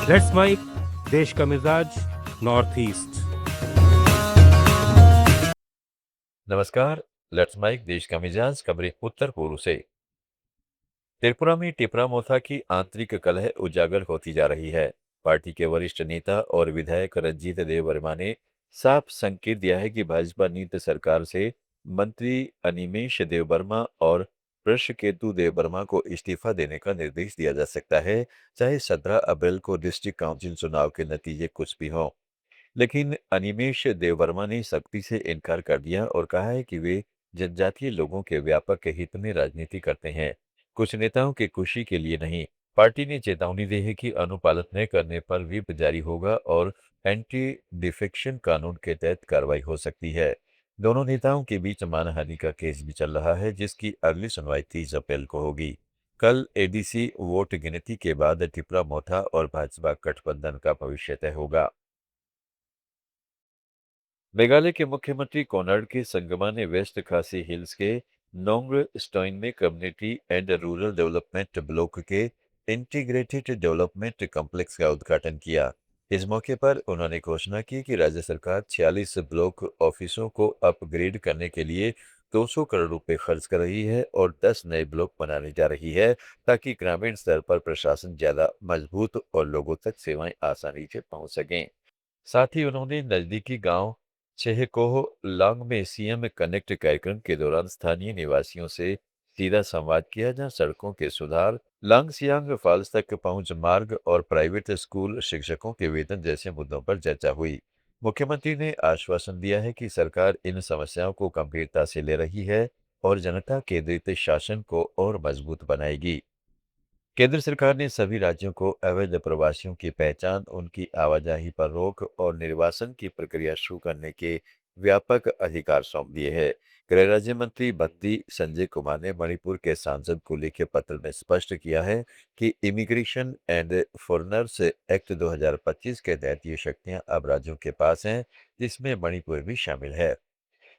Let's mic देश का मिजाज नॉर्थ ईस्ट। नमस्कार। लेट्स माइक देश का मिजाज खबरें उत्तर पूर्व से। त्रिपुरा में टिपरा मोथा की आंतरिक कलह उजागर होती जा रही है। पार्टी के वरिष्ठ नेता और विधायक रंजीत देव वर्मा ने साफ संकेत दिया है कि भाजपा नीति सरकार से मंत्री अनिमेश देव वर्मा और प्रश्नकेतु देव वर्मा को इस्तीफा देने का निर्देश दिया जा सकता है, चाहे 17 अप्रैल को डिस्ट्रिक्ट काउंसिल चुनाव के नतीजे कुछ भी हों। लेकिन अनिमेश देववर्मा ने सख्ती से इनकार कर दिया और कहा है कि वे जनजातीय लोगों के व्यापक हित में राजनीति करते हैं, कुछ नेताओं की खुशी के लिए नहीं। पार्टी ने चेतावनी दी है कि अनुपालन न करने पर व्हिप जारी होगा और एंटी डिफेक्शन कानून के तहत कार्रवाई हो सकती है। दोनों नेताओं के बीच मानहानि का केस भी चल रहा है, जिसकी अगली सुनवाई 30 अप्रैल को होगी। कल एडीसी वोट गिनती के बाद टिपरा मोथा और भाजपा गठबंधन का भविष्य तय होगा। मेघालय के मुख्यमंत्री कोनर्ड के संगमा ने वेस्ट खासी हिल्स के नोंग्र स्टोइन में community and rural development block के इंटीग्रेटेड डेवलपमेंट कॉम्प्लेक्स का उद्घाटन किया। इस मौके पर उन्होंने घोषणा की कि राज्य सरकार 46 ब्लॉक ऑफिसों को अपग्रेड करने के लिए 200 करोड़ रुपए खर्च कर रही है और 10 नए ब्लॉक बनाने जा रही है, ताकि ग्रामीण स्तर पर प्रशासन ज्यादा मजबूत और लोगों तक सेवाएं आसानी से पहुंच सकें। साथ ही उन्होंने नजदीकी गांव छेहकोह लांग में सीएम कनेक्ट कार्यक्रम के दौरान स्थानीय निवासियों से सीधा संवाद किया, जहां सड़कों के सुधार, लांग सियांग फॉल्स तक पहुंच मार्ग और प्राइवेट स्कूल शिक्षकों के वेतन जैसे मुद्दों पर चर्चा हुई। मुख्यमंत्री ने आश्वासन दिया है कि सरकार इन समस्याओं को गंभीरता से ले रही है और जनता केंद्रित शासन को और मजबूत बनाएगी। केंद्र सरकार ने सभी राज्यों को अवैध प्रवासियों की पहचान, उनकी आवाजाही पर रोक और निर्वासन की प्रक्रिया शुरू करने के व्यापक अधिकार सौंप दिए हैं। गृह राज्य मंत्री बत्ती संजय कुमार ने मणिपुर के सांसद को लिखे पत्र में स्पष्ट किया है कि इमिग्रेशन एंड फॉरेनर्स एक्ट 2025 के तहत ये शक्तियां अब राज्यों के पास हैं, जिसमें मणिपुर भी शामिल है।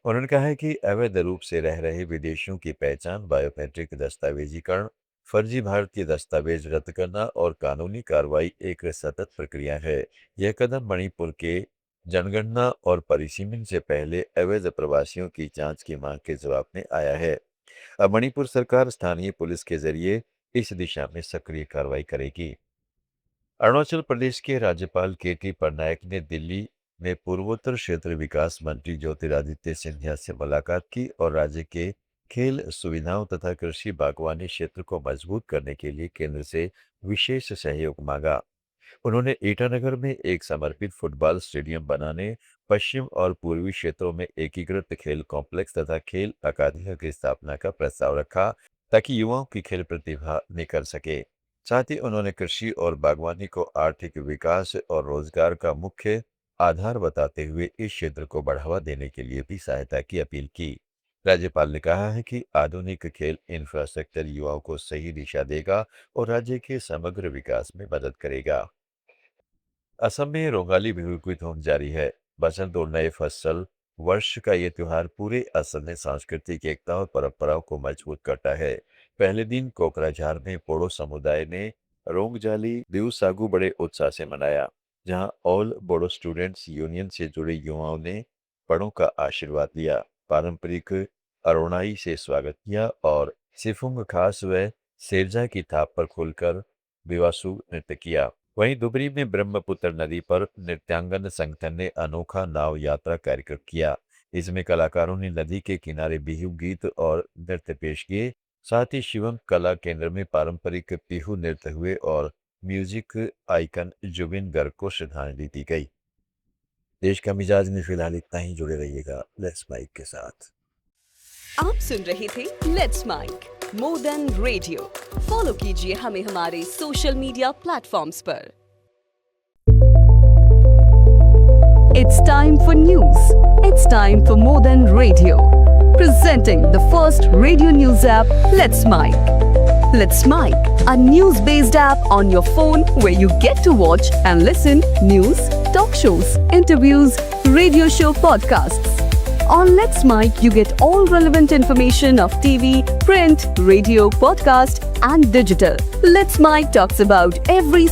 उन्होंने कहा है कि अवैध रूप से रह रहे विदेशियों की पहचान, बायोमेट्रिक दस्तावेजीकरण, फर्जी भारतीय दस्तावेज रद्द करना और कानूनी कार्रवाई एक सतत प्रक्रिया है। यह कदम मणिपुर के जनगणना और परिसीमन से पहले अवैध प्रवासियों की जांच की मांग के जवाब में आया है। अब मणिपुर सरकार स्थानीय पुलिस के जरिए इस दिशा में सक्रिय कार्रवाई करेगी। अरुणाचल प्रदेश के राज्यपाल केटी पटनायक ने दिल्ली में पूर्वोत्तर क्षेत्र विकास मंत्री ज्योतिरादित्य सिंधिया से मुलाकात की और राज्य के खेल सुविधाओं तथा कृषि बागवानी क्षेत्र को मजबूत करने के लिए केंद्र से विशेष सहयोग मांगा। उन्होंने ईटानगर में एक समर्पित फुटबॉल स्टेडियम बनाने, पश्चिम और पूर्वी क्षेत्रों में एकीकृत खेल कॉम्प्लेक्स तथा खेल अकादमियों की स्थापना का प्रस्ताव रखा, ताकि युवाओं की खेल प्रतिभा निखर सके। साथ ही उन्होंने कृषि और बागवानी को आर्थिक विकास और रोजगार का मुख्य आधार बताते हुए इस क्षेत्र को बढ़ावा देने के लिए भी सहायता की अपील की। राज्यपाल ने कहा है कि आधुनिक खेल इंफ्रास्ट्रक्चर युवाओं को सही दिशा देगा और राज्य के समग्र विकास में मदद करेगा। असम में रोंगाली बिहू की धूम जारी है। बसंत और नए फसल वर्ष का ये त्योहार पूरे असम में सांस्कृतिक एकता और परंपराओं को मजबूत करता है। पहले दिन कोकराझार में बोडो समुदाय ने रोंगजाली दिवसागु बड़े उत्साह से मनाया, जहां ऑल बोडो स्टूडेंट्स यूनियन से जुड़े युवाओं ने बड़ों का आशीर्वाद लिया, पारंपरिक अरोनाई से स्वागत किया और सिफुंग खास व सेरजा की थाप पर खुलकर बिवासु नृत्य किया। वहीं दुबरी में ब्रह्मपुत्र नदी पर नृत्यांगन संगठन ने अनोखा नाव यात्रा कार्यक्रम किया। इसमें कलाकारों ने नदी के किनारे बिहू गीत और नृत्य पेश किए। साथ ही शिवम कला केंद्र में पारंपरिक बिहू नृत्य हुए और म्यूजिक आइकन जुबिन गर्ग को श्रद्धांजलि दी गई। देश का मिजाज में फिलहाल इतना ही। जुड़े रहिएगा लेट्स माइक के साथ। आप सुन रहे थे let's mike more than radio. Follow कीजिए हमें हमारे सोशल मीडिया प्लेटफॉर्म्स पर। It's time for news. It's time for more than radio. Presenting the first radio news app, Let's Mic. Let's Mic, a news-based app on your phone where you get to watch and listen news, talk shows, interviews, radio show podcasts. On Let's Mic, you get all relevant information of TV, print, radio, podcast, and digital. Let's Mic talks about every